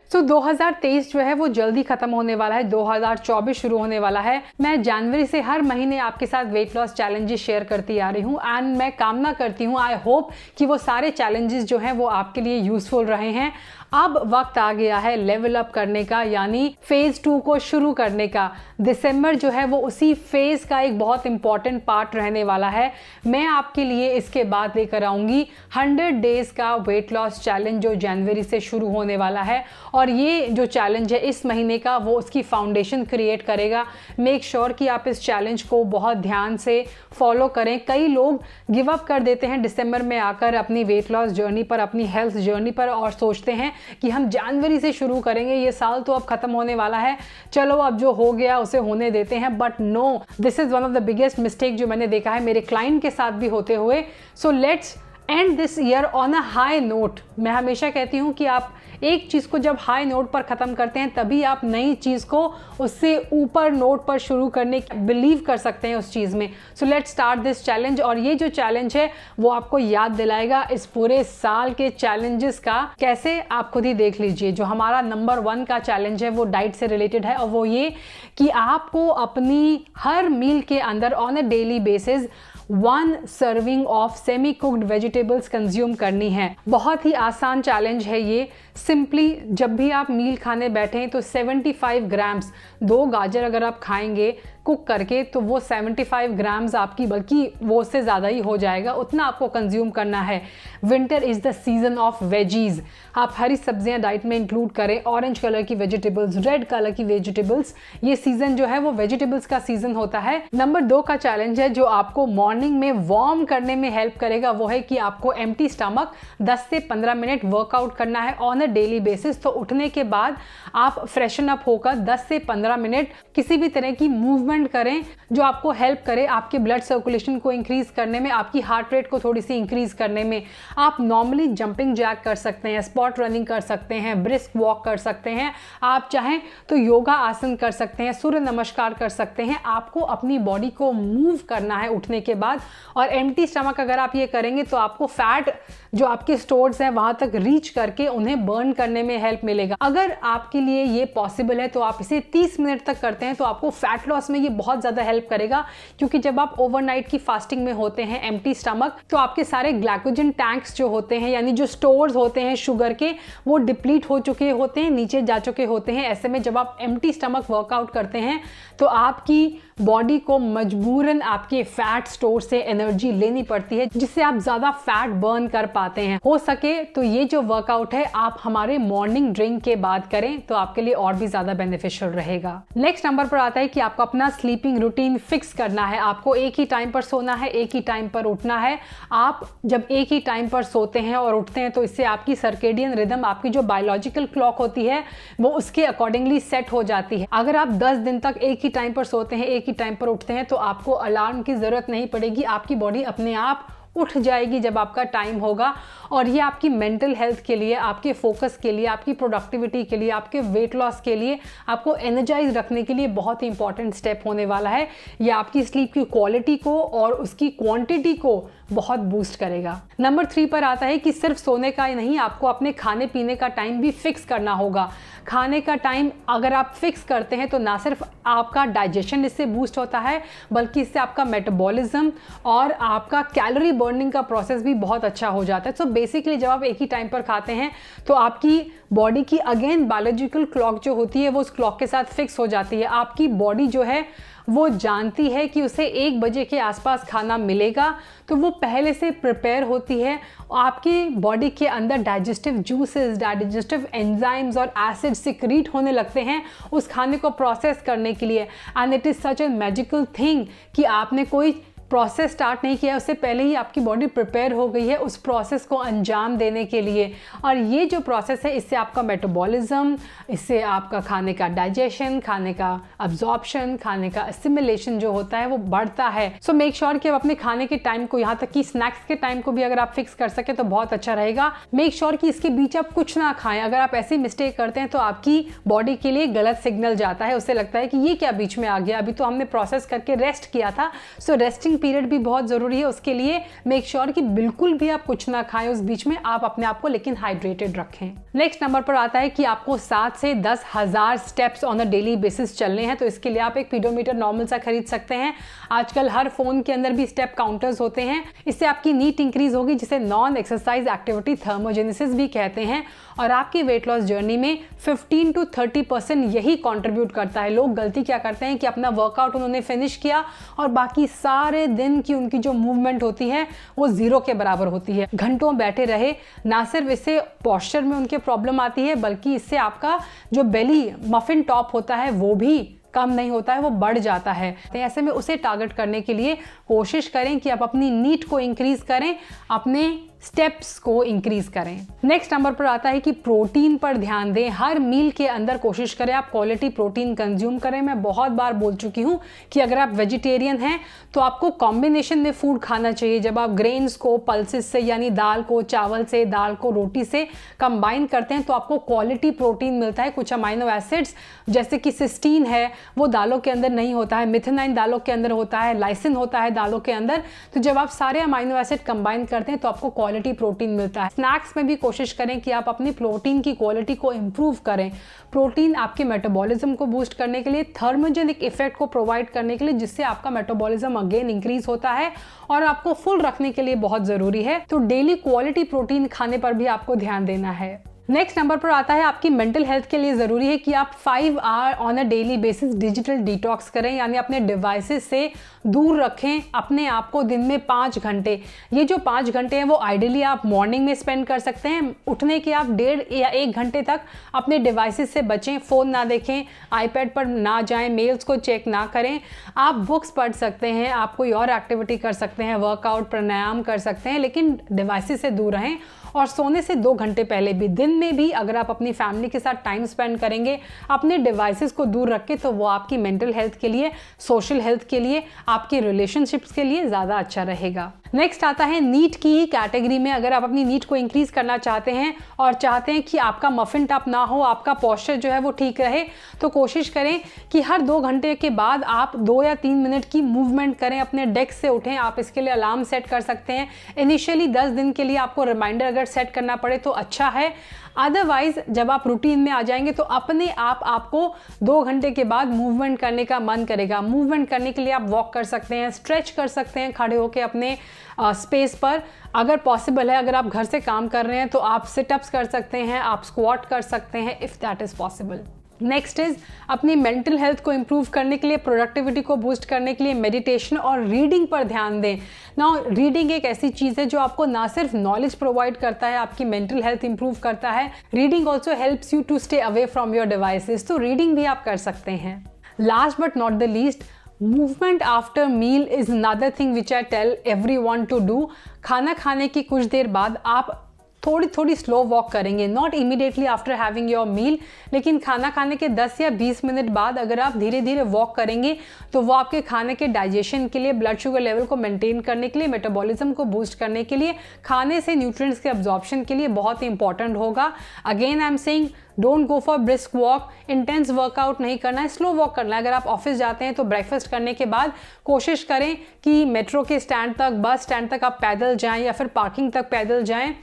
सो 2023 जो है वो जल्दी खत्म होने वाला है, 2024 शुरू होने वाला है। मैं जनवरी से हर महीने आपके साथ वेट लॉस चैलेंजेस शेयर करती आ रही हूँ एंड मैं कामना करती हूँ, आई होप कि वो सारे चैलेंजेस जो हैं वो आपके लिए यूजफुल रहे हैं। अब वक्त आ गया है लेवल अप करने का, यानी फेज 2 को शुरू करने का। दिसंबर जो है वो उसी फेज का एक बहुत इंपॉर्टेंट पार्ट रहने वाला है। मैं आपके लिए इसके बाद लेकर आऊंगी 100 डेज का वेट लॉस चैलेंज जो जनवरी से शुरू होने वाला है, और ये जो चैलेंज है इस महीने का वो उसकी फाउंडेशन क्रिएट करेगा। मेक श्योर कि आप इस चैलेंज को बहुत ध्यान से फॉलो करें। कई लोग गिव अप कर देते हैं दिसंबर में आकर अपनी वेट लॉस जर्नी पर, अपनी हेल्थ जर्नी पर, और सोचते हैं कि हम जनवरी से शुरू करेंगे, ये साल तो अब खत्म होने वाला है, चलो अब जो हो गया उसे होने देते हैं। But no, this is one of the biggest mistake जो मैंने देखा है मेरे क्लाइंट के साथ भी होते हुए। So let's end this year on a high note. मैं हमेशा कहती हूँ कि आप एक चीज़ को जब हाई नोट पर ख़त्म करते हैं तभी आप नई चीज़ को उससे ऊपर नोट पर शुरू करने बिलीव कर सकते हैं उस चीज़ में। So let's start this challenge. और ये जो चैलेंज है वो आपको याद दिलाएगा इस पूरे साल के चैलेंजेस का। कैसे, आप खुद ही देख लीजिए। जो हमारा नंबर 1 का चैलेंज है वो डाइट से रिलेटेड है, और वो ये कि आपको अपनी हर मील के अंदर on a daily basis 1 serving of semi cooked vegetables consume करनी है। बहुत ही आसान चैलेंज है ये। सिंपली जब भी आप मील खाने बैठें तो 75 ग्राम्स, 2 गाजर अगर आप खाएंगे कुक करके तो वो 75 ग्राम्स आपकी, बल्कि वो उससे ज़्यादा ही हो जाएगा, उतना आपको कंज्यूम करना है। Winter is the season of veggies. आप हरी सब्जियां डाइट में इंक्लूड करें, ऑरेंज कलर की वेजिटेबल्स, रेड कलर की वेजिटेबल्स। ये सीजन जो है वो वेजिटेबल्स का सीजन होता है। नंबर 2 का चैलेंज है जो आपको मॉर्निंग में वार्म करने में हेल्प करेगा, वो है कि आपको एम्प्टी स्टमक 10 से 15 मिनट वर्कआउट करना है ऑन अ डेली बेसिस। तो उठने के बाद आप फ्रेशन अप होकर 10 से 15 मिनट किसी भी तरह की मूवमेंट करें जो आपको हेल्प करे आपके ब्लड सर्कुलेशन को इंक्रीज करने में, आपकी हार्ट रेट को थोड़ी सी इंक्रीज करने में। आप नॉर्मली जंपिंग जैक कर सकते हैं, स्पॉट रनिंग कर सकते हैं, ब्रिस्क वॉक कर सकते हैं, आप चाहें तो योगा आसन कर सकते हैं, सूर्य नमस्कार कर सकते हैं। आपको अपनी बॉडी को मूव करना है उठने के बाद। और एम्प्टी स्टमक अगर आप ये करेंगे तो आपको फैट जो आपके स्टोर्स हैं वहां तक रीच करके उन्हें बर्न करने में हेल्प मिलेगा। अगर आपके लिए ये पॉसिबल है तो आप इसे 30 मिनट तक करते हैं तो आपको फैट लॉस में ये बहुत ज्यादा हेल्प करेगा, क्योंकि जब आप ओवरनाइट की फास्टिंग में होते हैं एम्प्टी स्टमक तो आपके सारे ग्लाइकोजन टैंक्स जो होते हैं, यानी जो स्टोर्स होते हैं शुगर के, वो डिप्लीट हो चुके होते हैं, नीचे जा चुके होते हैं। ऐसे में जब आप एम्प्टी स्टमक वर्कआउट करते हैं तो आपकी बॉडी को मजबूरन आपके फैट स्टोर से एनर्जी लेनी पड़ती है, जिससे आप ज्यादा फैट बर्न कर पाते हैं। हो सके तो ये जो वर्कआउट है आप हमारे मॉर्निंग ड्रिंक के बाद करें तो आपके लिए और भी ज्यादा बेनिफिशियल रहेगा। नेक्स्ट नंबर पर आता है कि आपको अपना स्लीपिंग रूटीन फिक्स करना है। आपको एक ही टाइम पर सोना है, एक ही टाइम पर उठना है। आप जब एक ही टाइम पर सोते हैं और उठते हैं तो इससे आपकी सर्केडियन रिदम, आपकी जो बायोलॉजिकल क्लॉक होती है, वो उसके अकॉर्डिंगली सेट हो जाती है। अगर आप 10 दिन तक एक ही टाइम पर सोते हैं, एक ही टाइम पर उठते हैं तो आपको अलार्म की जरूरत नहीं पड़ेगी। आपकी बॉडी अपने आप उठ जाएगी जब आपका टाइम होगा। और ये आपकी मेंटल हेल्थ के लिए, आपके फोकस के लिए, आपकी प्रोडक्टिविटी के लिए, आपके वेट लॉस के लिए, आपको एनर्जाइज रखने के लिए बहुत ही इंपॉर्टेंट स्टेप होने वाला है। ये आपकी स्लीप की क्वालिटी को और उसकी क्वांटिटी को बहुत बूस्ट करेगा। नंबर 3 पर आता है कि सिर्फ सोने का ही नहीं, आपको अपने खाने पीने का टाइम भी फिक्स करना होगा। खाने का टाइम अगर आप फिक्स करते हैं तो ना सिर्फ आपका डाइजेशन इससे बूस्ट होता है, बल्कि इससे आपका मेटाबॉलिज्म और आपका कैलोरी बर्निंग का प्रोसेस भी बहुत अच्छा हो जाता है। सो बेसिकली जब आप एक ही टाइम पर खाते हैं तो आपकी बॉडी की अगेन बायोलॉजिकल क्लॉक जो होती है वो उस क्लॉक के साथ फिक्स हो जाती है। आपकी बॉडी जो है वो जानती है कि उसे 1 बजे के आसपास खाना मिलेगा, तो वो पहले से प्रिपेयर होती है। आपकी बॉडी के अंदर डाइजेस्टिव जूसेस, डाइजेस्टिव एंजाइम्स और एसिड सिक्रीट होने लगते हैं उस खाने को प्रोसेस करने के लिए। And it is such A magical thing कि आपने कोई प्रोसेस स्टार्ट नहीं किया, उससे पहले ही आपकी बॉडी प्रिपेयर हो गई है उस प्रोसेस को अंजाम देने के लिए। और ये जो प्रोसेस है इससे आपका मेटाबॉलिज्म, इससे आपका खाने का डाइजेशन, खाने का अब्जॉर्प्शन, खाने का असिमिलेशन जो होता है वो बढ़ता है। सो मेक श्योर कि आप अपने खाने के टाइम को, यहाँ तक कि स्नैक्स के टाइम को भी अगर आप फिक्स कर सके तो बहुत अच्छा रहेगा। मेक श्योर कि इसके बीच आप कुछ ना खाएं। अगर आप ऐसी मिस्टेक करते हैं तो आपकी बॉडी के लिए गलत सिग्नल जाता है, उससे लगता है कि ये क्या बीच में आ गया, अभी तो हमने प्रोसेस करके रेस्ट किया था। सो रेस्टिंग वेटिंग पीरियड भी बहुत ज़रूरी है, उसके लिए मेक श्योर कि बिल्कुल भी आप कुछ ना खाएं उस बीच में, आप अपने आप को लेकिन हाइड्रेटेड रखें। नेक्स्ट नंबर पर आता है कि आपको 7 से 10,000 steps on a daily basis चलने हैं। तो इसके लिए आप एक पीडोमीटर नॉर्मल सा खरीद सकते हैं। आजकल हर फोन के अंदर भी स्टेप काउंटर्स होते हैं। इससे आपकी नीट इंक्रीज होगी, जिसे नॉन एक्सरसाइज एक्टिविटी थर्मोजेनेसिस भी कहते हैं, और आपकी वेट लॉस जर्नी में 15 to 30% यही कंट्रीब्यूट करता है। लोग गलती क्या करते हैं कि अपना वर्कआउट उन्होंने फिनिश किया और बाकी सारे दिन की उनकी जो मूवमेंट होती है वो जीरो के बराबर होती है। घंटों बैठे रहे, ना सिर्फ इससे पोस्चर में उनके प्रॉब्लम आती है, बल्कि इससे आपका जो बेली मफिन टॉप होता है वो भी कम नहीं होता है, वो बढ़ जाता है। तो ऐसे में उसे टारगेट करने के लिए कोशिश करें कि आप अपनी नीट को इंक्रीज करें, अपने स्टेप्स को इंक्रीज करें। नेक्स्ट नंबर पर आता है कि प्रोटीन पर ध्यान दें। हर मील के अंदर कोशिश करें आप क्वालिटी प्रोटीन कंज्यूम करें। मैं बहुत बार बोल चुकी हूँ कि अगर आप वेजिटेरियन हैं तो आपको कॉम्बिनेशन में फूड खाना चाहिए। जब आप ग्रेन्स को पल्सेस से, यानी दाल को चावल से, दाल को रोटी से कंबाइन करते हैं तो आपको क्वालिटी प्रोटीन मिलता है। कुछ अमाइनो एसिड्स जैसे कि सिस्टीन है वो दालों के अंदर नहीं होता है, मिथेनाइन दालों के अंदर होता है, लाइसिन होता है दालों के अंदर। तो जब आप सारे अमाइनो एसिड कंबाइन करते हैं तो आपको क्वालिटी प्रोटीन मिलता है। स्नैक्स में भी कोशिश करें कि आप अपनी प्रोटीन की क्वालिटी को इंप्रूव करें। प्रोटीन आपके मेटाबॉलिज्म को बूस्ट करने के लिए, थर्मोजेनिक इफेक्ट को प्रोवाइड करने के लिए, जिससे आपका मेटाबॉलिज्म अगेन इंक्रीज होता है और आपको फुल रखने के लिए बहुत जरूरी है। तो डेली क्वालिटी प्रोटीन खाने पर भी आपको ध्यान देना है। नेक्स्ट नंबर पर आता है आपकी मेंटल हेल्थ के लिए ज़रूरी है कि आप 5 hour on a daily basis digital detox करें, यानी अपने डिवाइसेस से दूर रखें अपने आप को दिन में 5 घंटे। ये जो 5 घंटे हैं वो आइडियली आप मॉर्निंग में स्पेंड कर सकते हैं। उठने के आप 1.5 या 1 घंटे तक अपने डिवाइसेस से बचें, फ़ोन ना देखें, आईपैड पर ना जाएं, मेल्स को चेक ना करें। आप बुक्स पढ़ सकते हैं, आप कोई और एक्टिविटी कर सकते हैं, वर्कआउट प्राणायाम कर सकते हैं, लेकिन डिवाइसेस से दूर रहें। और सोने से 2 घंटे पहले भी, दिन में भी अगर आप अपनी फैमिली के साथ टाइम स्पेंड करेंगे अपने डिवाइसेस को दूर रख के, तो वो आपकी मेंटल हेल्थ के लिए, सोशल हेल्थ के लिए, आपके रिलेशनशिप्स के लिए ज़्यादा अच्छा रहेगा। नेक्स्ट आता है नीट की ही कैटेगरी में। अगर आप अपनी नीट को इंक्रीज करना चाहते हैं और चाहते हैं कि आपका मफिन टॉप ना हो, आपका पोस्चर जो है वो ठीक रहे, तो कोशिश करें कि हर 2 घंटे के बाद आप 2 या 3 मिनट की मूवमेंट करें, अपने डेस्क से उठें। आप इसके लिए अलार्म सेट कर सकते हैं। इनिशियली 10 दिन के लिए आपको रिमाइंडर अगर सेट करना पड़े तो अच्छा है। अदरवाइज जब आप रूटीन में आ जाएंगे तो अपने आप आपको 2 घंटे के बाद मूवमेंट करने का मन करेगा। मूवमेंट करने के लिए आप वॉक कर सकते हैं, स्ट्रेच कर सकते हैं खड़े होकर अपने स्पेस पर। अगर पॉसिबल है, अगर आप घर से काम कर रहे हैं तो आप सिटअप्स कर सकते हैं, आप स्क्वाट कर सकते हैं, if that is possible. Next is अपनी मेंटल हेल्थ को इम्प्रूव करने के लिए, प्रोडक्टिविटी को बूस्ट करने के लिए मेडिटेशन और रीडिंग पर ध्यान दें। नाउ रीडिंग एक ऐसी चीज़ है जो आपको ना सिर्फ नॉलेज प्रोवाइड करता है, आपकी मेंटल हेल्थ इंप्रूव करता है। Reading also helps you to stay away from your devices, तो रीडिंग भी आप कर सकते हैं। Last but not the least, movement after meal is another thing which I tell everyone to do. खाना खाने की कुछ देर बाद आप थोड़ी स्लो वॉक करेंगे, not immediately after having your meal, लेकिन खाना खाने के 10 या 20 मिनट बाद अगर आप धीरे धीरे वॉक करेंगे तो वो आपके खाने के डाइजेशन के लिए, ब्लड शुगर लेवल को मेंटेन करने के लिए, मेटाबॉलिज्म को बूस्ट करने के लिए, खाने से न्यूट्रिएंट्स के अब्जॉर्प्शन के लिए बहुत ही इंपॉर्टेंट होगा। Again I am saying, don't go for brisk walk, intense workout नहीं करना है, स्लो वॉक करना है। अगर आप ऑफिस जाते हैं तो ब्रेकफास्ट करने के बाद कोशिश करें कि मेट्रो के स्टैंड तक, बस स्टैंड तक आप पैदल जाएं या फिर पार्किंग तक पैदल जाएं,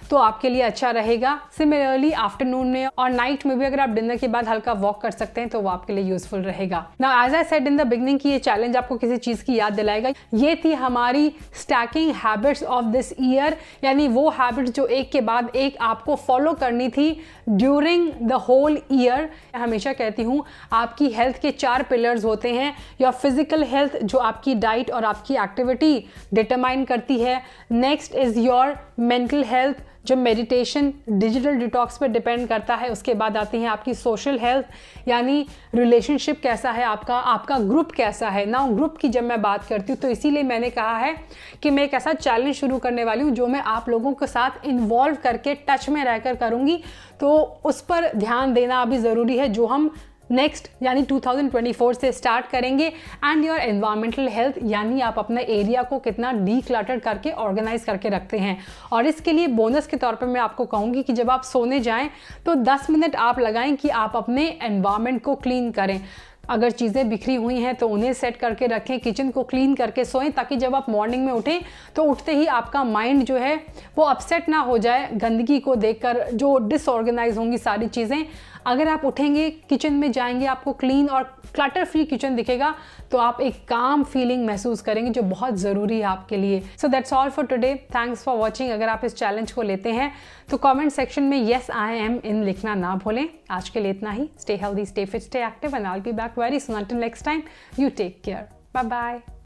तो आपके लिए अच्छा रहेगा। सिमिलरली आफ्टरनून में और नाइट में भी अगर आप डिनर के बाद हल्का वॉक कर सकते हैं तो वो आपके लिए यूजफुल रहेगा। Now as I said in the beginning कि ये चैलेंज आपको किसी चीज़ की याद दिलाएगा। ये थी हमारी stacking habits of this year, यानी वो हैबिट्स जो एक के बाद एक आपको फॉलो करनी थी ड्यूरिंग द होल ईयर। हमेशा कहती हूँ आपकी हेल्थ के 4 पिलर्स होते हैं। योर फिजिकल हेल्थ, जो आपकी डाइट और आपकी एक्टिविटी डिटरमाइन करती है। Next is your mental health, जो मेडिटेशन, डिजिटल डिटॉक्स पे डिपेंड करता है। उसके बाद आती है आपकी सोशल हेल्थ, यानी रिलेशनशिप कैसा है आपका, आपका ग्रुप कैसा है। ना ग्रुप की जब मैं बात करती हूँ तो इसीलिए मैंने कहा है कि मैं एक ऐसा चैलेंज शुरू करने वाली हूँ जो मैं आप लोगों के साथ इन्वॉल्व करके टच में रहकर करूँगी, तो उस पर ध्यान देना अभी ज़रूरी है, जो हम नेक्स्ट यानी 2024 से स्टार्ट करेंगे। एंड योर एनवायरमेंटल हेल्थ, यानी आप अपने एरिया को कितना डीक्लटर करके ऑर्गेनाइज करके रखते हैं। और इसके लिए बोनस के तौर पे मैं आपको कहूँगी कि जब आप सोने जाएं तो 10 मिनट आप लगाएं कि आप अपने एनवायरमेंट को क्लीन करें। अगर चीज़ें बिखरी हुई हैं तो उन्हें सेट करके रखें, किचन को क्लीन करके सोएं, ताकि जब आप मॉर्निंग में उठें तो उठते ही आपका माइंड जो है वो अपसेट ना हो जाए गंदगी को देखकर, जो डिसऑर्गेनाइज होंगी सारी चीज़ें। अगर आप उठेंगे, किचन में जाएंगे, आपको क्लीन और क्लटर फ्री किचन दिखेगा तो आप एक काम फीलिंग महसूस करेंगे, जो बहुत ज़रूरी है आपके लिए। So that's all for today, thanks for watching. अगर आप इस चैलेंज को लेते हैं तो कमेंट सेक्शन में येस आई एम इन लिखना ना भूलें। आज के लिए इतना ही। Stay healthy, stay fit, stay active and I will be back very soon. Until next time, you take care, bye bye.